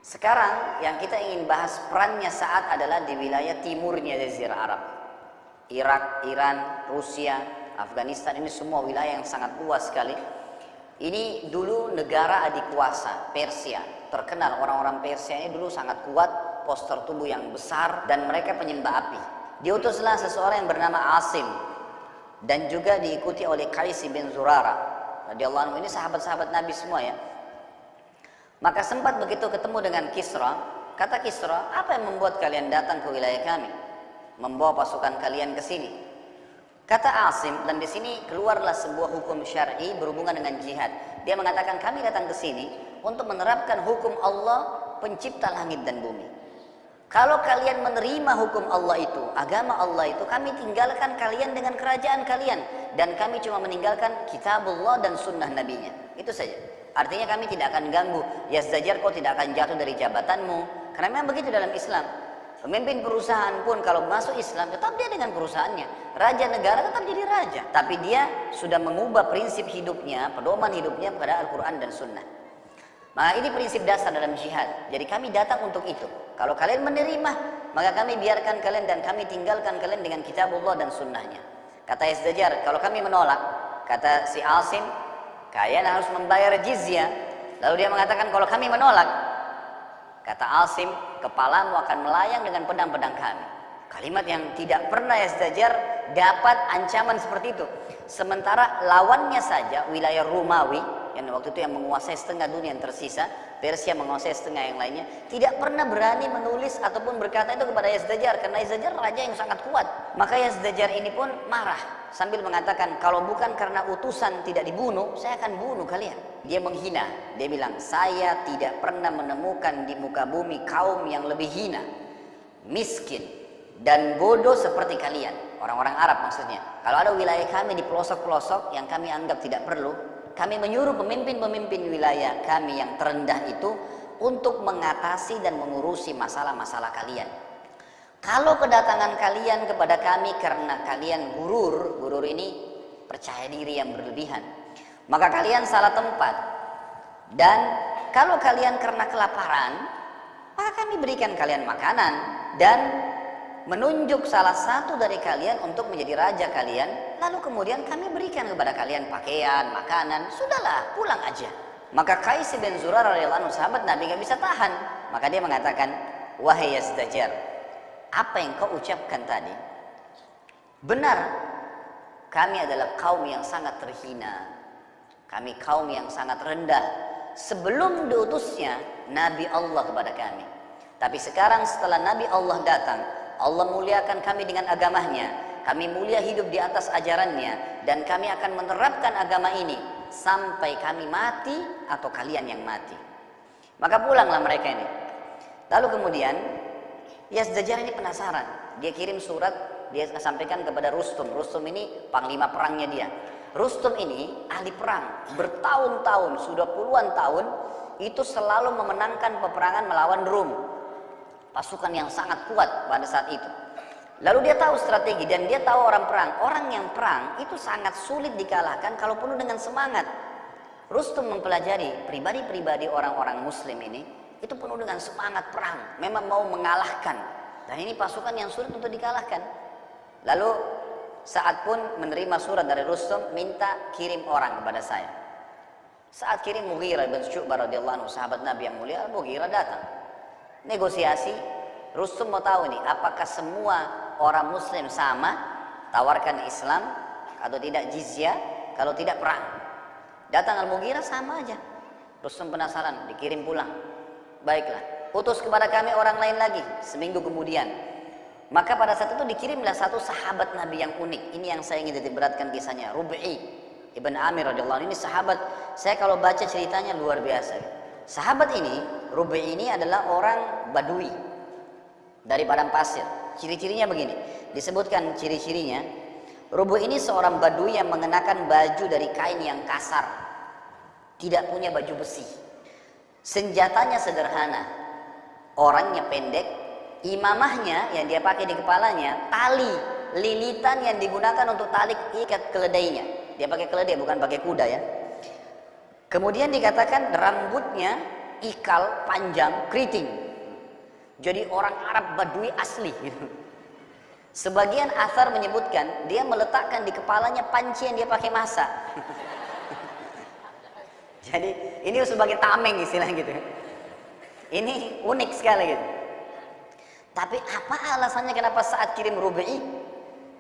Sekarang yang kita ingin bahas perannya saat adalah di wilayah timurnya Jazirah Arab. Irak, Iran, Rusia, Afghanistan, ini semua wilayah yang sangat luas sekali. Ini dulu negara adik kuasa Persia. Terkenal orang-orang Persia ini dulu sangat kuat, postur tubuh yang besar, dan mereka penyembah api. Diutuslah seseorang yang bernama Asim dan juga diikuti oleh Qais bin Zurara radhiyallahu anhu. Ini sahabat-sahabat Nabi semua ya. Maka sempat begitu ketemu dengan Kisra, kata Kisra, apa yang membuat kalian datang ke wilayah kami, membawa pasukan kalian ke sini? Kata Asim, dan di sini keluarlah sebuah hukum syar'i berhubungan dengan jihad. Dia mengatakan kami datang ke sini untuk menerapkan hukum Allah pencipta langit dan bumi. Kalau kalian menerima hukum Allah itu, agama Allah itu, kami tinggalkan kalian dengan kerajaan kalian, dan kami cuma meninggalkan kitabullah dan sunnah nabinya. Itu saja. Artinya kami tidak akan ganggu. Yazdajar, kau tidak akan jatuh dari jabatanmu. Karena memang begitu dalam Islam. Pemimpin perusahaan pun kalau masuk Islam tetap dia dengan perusahaannya. Raja negara tetap jadi raja. Tapi dia sudah mengubah prinsip hidupnya, pedoman hidupnya pada Al-Quran dan Sunnah. Maka ini prinsip dasar dalam jihad. Jadi kami datang untuk itu. Kalau kalian menerima, maka kami biarkan kalian dan kami tinggalkan kalian dengan kitabullah dan sunnahnya. Kata Yazdajar, kalau kami menolak, kata si Asim, kalian harus membayar jizyah. Lalu dia mengatakan, kalau kami menolak, kata Asim, kepalamu akan melayang dengan pedang-pedang kami. Kalimat yang tidak pernah Yazdajar dapat ancaman seperti itu. Sementara lawannya saja, wilayah Romawi, yang waktu itu yang menguasai setengah dunia yang tersisa, Persia menguasai setengah yang lainnya, tidak pernah berani menulis ataupun berkata itu kepada Yazdajar, karena Yazdajar raja yang sangat kuat. Maka Yazdajar ini pun marah sambil mengatakan, kalau bukan karena utusan tidak dibunuh, saya akan bunuh kalian. Dia menghina, dia bilang, saya tidak pernah menemukan di muka bumi kaum yang lebih hina, miskin, dan bodoh seperti kalian. Orang-orang Arab maksudnya. Kalau ada wilayah kami di pelosok-pelosok yang kami anggap tidak perlu, kami menyuruh pemimpin-pemimpin wilayah kami yang terendah itu untuk mengatasi dan mengurusi masalah-masalah kalian. Kalau kedatangan kalian kepada kami karena kalian gurur ini percaya diri yang berlebihan, maka kalian salah tempat. Dan kalau kalian karena kelaparan, maka kami berikan kalian makanan dan menunjuk salah satu dari kalian untuk menjadi raja kalian, lalu kemudian kami berikan kepada kalian pakaian, makanan, sudahlah, pulang aja. Maka Qais bin Zurarah radhiyallahu anhu, sahabat Nabi, gak bisa tahan. Maka dia mengatakan, wahai Yazdajar, apa yang kau ucapkan tadi benar. Kami adalah kaum yang sangat terhina, kami kaum yang sangat rendah sebelum diutusnya Nabi Allah kepada kami. Tapi sekarang setelah Nabi Allah datang, Allah muliakan kami dengan agamanya, kami mulia hidup di atas ajarannya, dan kami akan menerapkan agama ini sampai kami mati atau kalian yang mati. Maka pulanglah mereka ini. Lalu kemudian Yazdajar ini penasaran, dia kirim surat, dia sampaikan kepada Rustum. Rustum ini panglima perangnya dia. Rustum ini ahli perang, bertahun-tahun, sudah puluhan tahun itu selalu memenangkan peperangan melawan Rum, pasukan yang sangat kuat pada saat itu. Lalu dia tahu strategi dan dia tahu orang perang. Orang yang perang itu sangat sulit dikalahkan kalau penuh dengan semangat. Rustum mempelajari pribadi-pribadi orang-orang muslim ini, itu penuh dengan semangat perang, memang mau mengalahkan. Dan ini pasukan yang sulit untuk dikalahkan. Lalu saat pun menerima surat dari Rustum, minta kirim orang kepada saya. Saat kirim, Mughirah bin Syu'bah radhiyallahu anhu, sahabat Nabi yang mulia, Mughirah datang. Negosiasi, Rustum mau tahu nih, apakah semua orang muslim sama, tawarkan Islam, atau tidak jizyah, kalau tidak perang. Datang Al-Mughirah sama aja. Rustum penasaran, dikirim pulang. Baiklah, utus kepada kami orang lain lagi. Seminggu kemudian, maka pada saat itu dikirimlah satu sahabat Nabi yang unik. Ini yang saya ingin diberatkan kisahnya, Rub'i ibn Amir radhiyallahu anhu. Ini sahabat, saya kalau baca ceritanya luar biasa. Sahabat ini, Rub'i ini adalah orang Badui dari padang pasir. Ciri-cirinya begini, disebutkan ciri-cirinya. Rub'i ini seorang Badui yang mengenakan baju dari kain yang kasar, tidak punya baju besi. Senjatanya sederhana, orangnya pendek, imamahnya yang dia pakai di kepalanya, tali lilitan yang digunakan untuk tali ikat keledainya. Dia pakai keledai, bukan pakai kuda ya. Kemudian dikatakan rambutnya ikal panjang, keriting. Jadi orang Arab Badui asli gitu. Sebagian athar menyebutkan dia meletakkan di kepalanya panci yang dia pakai masak. Jadi ini sebagai tameng istilah gitu. Ini unik sekali gitu. Tapi apa alasannya kenapa saat kirim Rubi'i?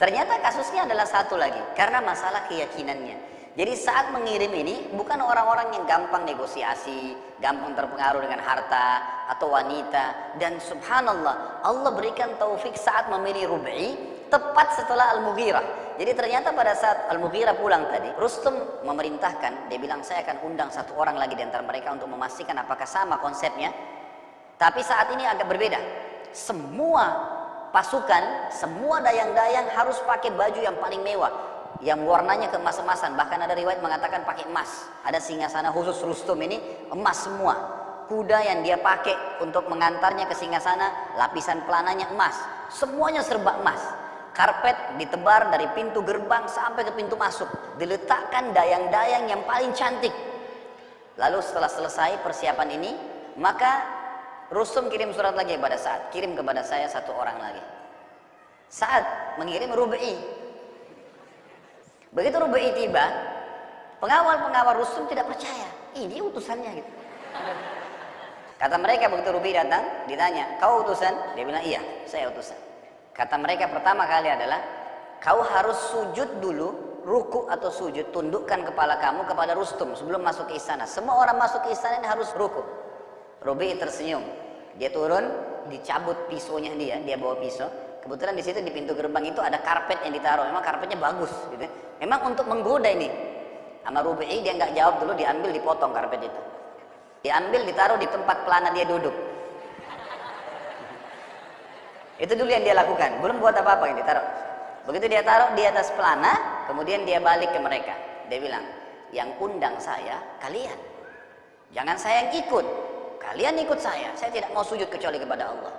Ternyata kasusnya adalah satu lagi, karena masalah keyakinannya. Jadi saat mengirim ini bukan orang-orang yang gampang negosiasi, gampang terpengaruh dengan harta atau wanita. Dan subhanallah, Allah berikan taufik saat memilih Rubi'i tepat setelah Al-Mughirah. Jadi ternyata pada saat Al-Mughirah pulang tadi, Rustum memerintahkan, dia bilang saya akan undang satu orang lagi di antara mereka untuk memastikan apakah sama konsepnya. Tapi saat ini agak berbeda. Semua pasukan, semua dayang-dayang harus pakai baju yang paling mewah, yang warnanya keemas-emasan. Bahkan ada riwayat mengatakan pakai emas. Ada singgasana khusus Rustum ini emas semua. Kuda yang dia pakai untuk mengantarnya ke singgasana, lapisan pelananya emas. Semuanya serba emas. Karpet ditebar dari pintu gerbang sampai ke pintu masuk. Diletakkan dayang-dayang yang paling cantik. Lalu setelah selesai persiapan ini, maka Rustum kirim surat lagi kepada Sa'ad. Kirim kepada saya satu orang lagi. Sa'ad mengirim Rubi'i. Begitu Rubi'i tiba, pengawal-pengawal Rustum tidak percaya. Ini utusannya gitu. Kata mereka begitu Rubi'i datang, ditanya, kau utusan? Dia bilang, iya, saya utusan. Kata mereka pertama kali adalah, kau harus sujud dulu, ruku atau sujud, tundukkan kepala kamu kepada Rustum sebelum masuk ke istana. Semua orang masuk ke istana ini harus ruku. Rubi'i tersenyum. Dia turun, dicabut pisaunya dia bawa pisau. Kebetulan di situ di pintu gerbang itu ada karpet yang ditaruh. Memang karpetnya bagus, gitu. Memang untuk menggoda ini. Sama Rubi'i dia nggak jawab dulu, diambil, dipotong karpet itu. Diambil, ditaruh di tempat pelana dia duduk. Itu dulu yang dia lakukan. Belum buat apa-apa yang ditaruh. Begitu dia taruh di atas pelana, kemudian dia balik ke mereka. Dia bilang, yang undang saya kalian. Jangan saya yang ikut. Kalian ikut saya tidak mau sujud kecuali kepada Allah.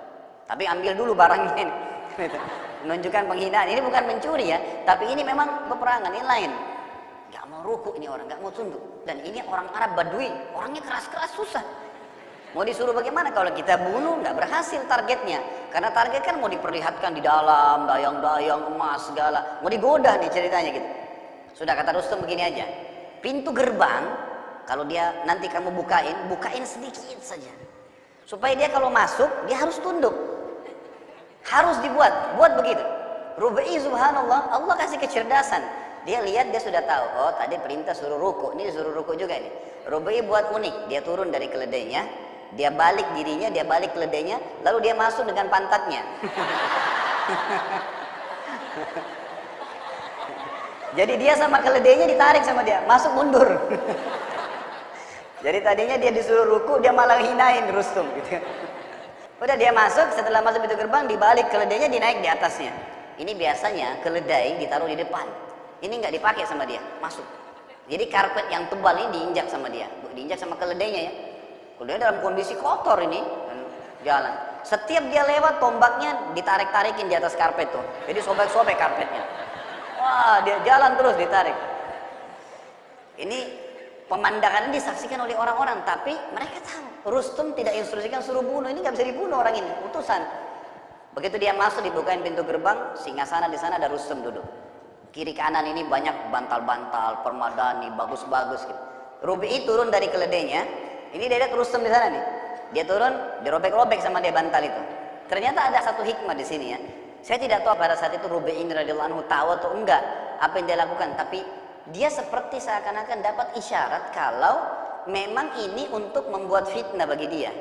Tapi ambil dulu barangnya ini. Menunjukkan penghinaan. Ini bukan mencuri ya, tapi ini memang peperangan, ini lain. Gak mau ruku ini orang, gak mau tunduk. Dan ini orang Arab Badui, orangnya keras-keras susah. Mau disuruh bagaimana kalau kita bunuh gak berhasil targetnya. Karena target kan mau diperlihatkan di dalam, dayang-dayang emas segala. Mau digoda nih ceritanya gitu. Sudah kata Rustum begini aja. Pintu gerbang kalau dia nanti kamu bukain sedikit saja. Supaya dia kalau masuk, dia harus tunduk. Harus buat begitu. Rubi'i subhanallah, Allah kasih kecerdasan. Dia lihat, dia sudah tahu, oh tadi perintah suruh ruku, ini suruh ruku juga ini. Rubi'i buat unik, dia turun dari keledainya, dia balik dirinya, dia balik keledainya, lalu dia masuk dengan pantatnya. Jadi dia sama keledainya ditarik sama dia, masuk mundur. Jadi tadinya dia disuruh ruku, dia malah hinain Rustum gitu. Udah dia masuk, setelah masuk pintu gerbang, dibalik keledainya, dinaik di atasnya. Ini biasanya keledai ditaruh di depan. Ini nggak dipakai sama dia, masuk. Jadi karpet yang tebal ini diinjak sama dia, diinjak sama keledainya ya. Keledai dalam kondisi kotor ini, dan jalan. Setiap dia lewat, tombaknya ditarik-tarikin di atas karpet tuh. Jadi sobek-sobek karpetnya. Wah, dia jalan terus ditarik. Ini pemandangan ini disaksikan oleh orang-orang, tapi mereka tahu Rustum tidak instruksikan suruh bunuh, ini nggak bisa dibunuh orang ini, utusan. Begitu dia masuk, dibukain pintu gerbang, singgasana di sana ada Rustum duduk. Kiri kanan ini banyak bantal-bantal, permadani, bagus-bagus gitu. Rubi'i turun dari keledainya, ini dia lihat Rustum di sana nih. Dia turun, dirobek-robek sama dia bantal itu. Ternyata ada satu hikmah di sini ya. Saya tidak tahu pada saat itu Rubi'i radhiyallahu anhu tahu atau enggak apa yang dia lakukan, tapi dia seperti seakan-akan dapat isyarat kalau memang ini untuk membuat fitnah bagi dia.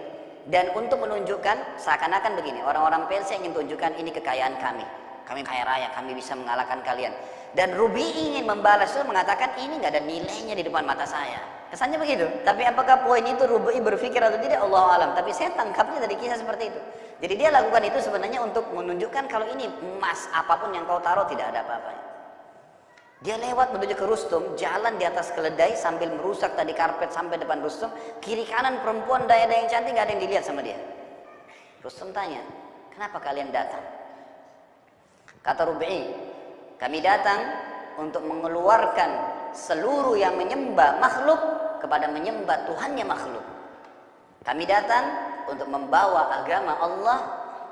Dan untuk menunjukkan seakan-akan begini, orang-orang Persia ingin tunjukkan ini kekayaan kami. Kami kaya raya, kami bisa mengalahkan kalian. Dan Rubi'i ingin membalas itu, mengatakan ini nggak ada nilainya di depan mata saya. Kesannya begitu. Tapi apakah poin itu Rubi'i berpikir atau tidak, Allahu alam. Tapi saya tangkapnya dari kisah seperti itu. Jadi dia lakukan itu sebenarnya untuk menunjukkan kalau ini emas, apapun yang kau taruh tidak ada apa-apanya. Dia lewat menuju ke Rustum, jalan di atas keledai sambil merusak tadi karpet sampai depan Rustum. Kiri kanan perempuan daya-daya yang cantik, gak ada yang dilihat sama dia. Rustum tanya, kenapa kalian datang? Kata Rubi'i, kami datang untuk mengeluarkan seluruh yang menyembah makhluk kepada menyembah Tuhannya makhluk. Kami datang untuk membawa agama Allah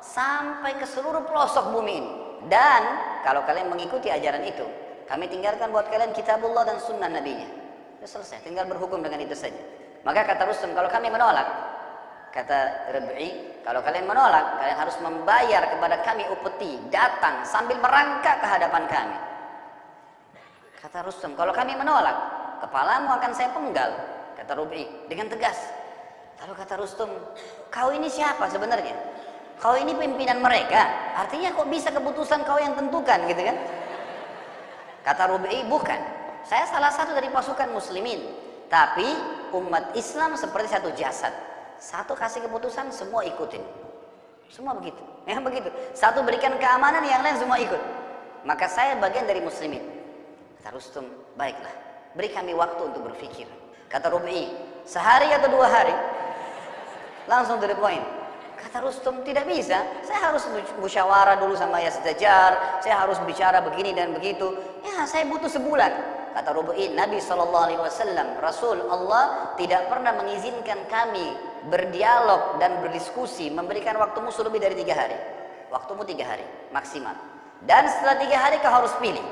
sampai ke seluruh pelosok bumi ini. Dan kalau kalian mengikuti ajaran itu, kami tinggalkan buat kalian kitabullah dan sunnah nabinya. Sudah selesai, tinggal berhukum dengan itu saja. Maka kata Rustum, kalau kami menolak, kata Rabi'i, kalau kalian menolak, kalian harus membayar kepada kami upeti, datang sambil merangkak ke hadapan kami. Kata Rustum, kalau kami menolak, kepalamu akan saya penggal. Kata Rabi'i dengan tegas. Lalu kata Rustum, kau ini siapa sebenarnya? Kau ini pimpinan mereka, artinya kok bisa keputusan kau yang tentukan gitu kan? Kata Rabi'i, bukan, saya salah satu dari pasukan muslimin, tapi umat Islam seperti satu jasad, satu kasih keputusan semua ikutin, semua begitu, ya begitu, satu berikan keamanan yang lain semua ikut, maka saya bagian dari muslimin. Kata Rustum, baiklah, beri kami waktu untuk berpikir. Kata Rabi'i, sehari atau 2 hari? Langsung to the point. Kata Rustum, tidak bisa, saya harus musyawarah dulu sama Yazdajar, saya harus bicara begini dan begitu, ya saya butuh sebulan. Kata Rabi'i, Nabi SAW, Rasul Allah tidak pernah mengizinkan kami berdialog dan berdiskusi, memberikan waktu musuh lebih dari 3 hari. Waktumu 3 hari maksimal, dan setelah 3 hari kau harus pilih,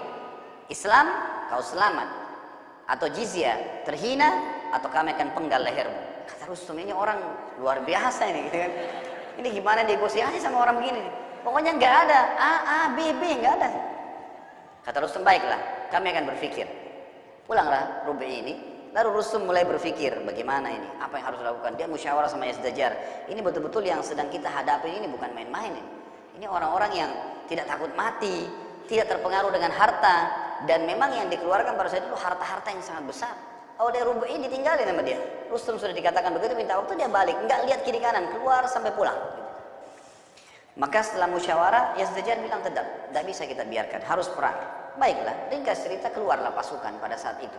Islam kau selamat, atau jizyah terhina, atau kami akan penggal lehermu. Kata Rustum, ini orang luar biasa ini gitu kan. Ini gimana negosiasi sama orang begini? Pokoknya nggak ada A, B, nggak ada. Kata Rustum, baiklah, kami akan berpikir. Pulanglah Rabi'i ini. Lalu Rustum mulai berpikir, bagaimana ini? Apa yang harus dilakukan? Dia musyawarah sama Yazdajar. Ini betul-betul yang sedang kita hadapi ini bukan main-main ini. Ini orang-orang yang tidak takut mati, tidak terpengaruh dengan harta, dan memang yang dikeluarkan pada saat itu harta-harta yang sangat besar. Oleh Rabi'i ditinggalin sama dia. Rustum sudah dikatakan begitu, minta waktu, dia balik, nggak lihat kiri kanan, keluar sampai pulang. Maka setelah musyawarah, Yazdajar bilang tidak bisa kita biarkan, harus perang. Baiklah, ringkas cerita, keluarlah pasukan pada saat itu.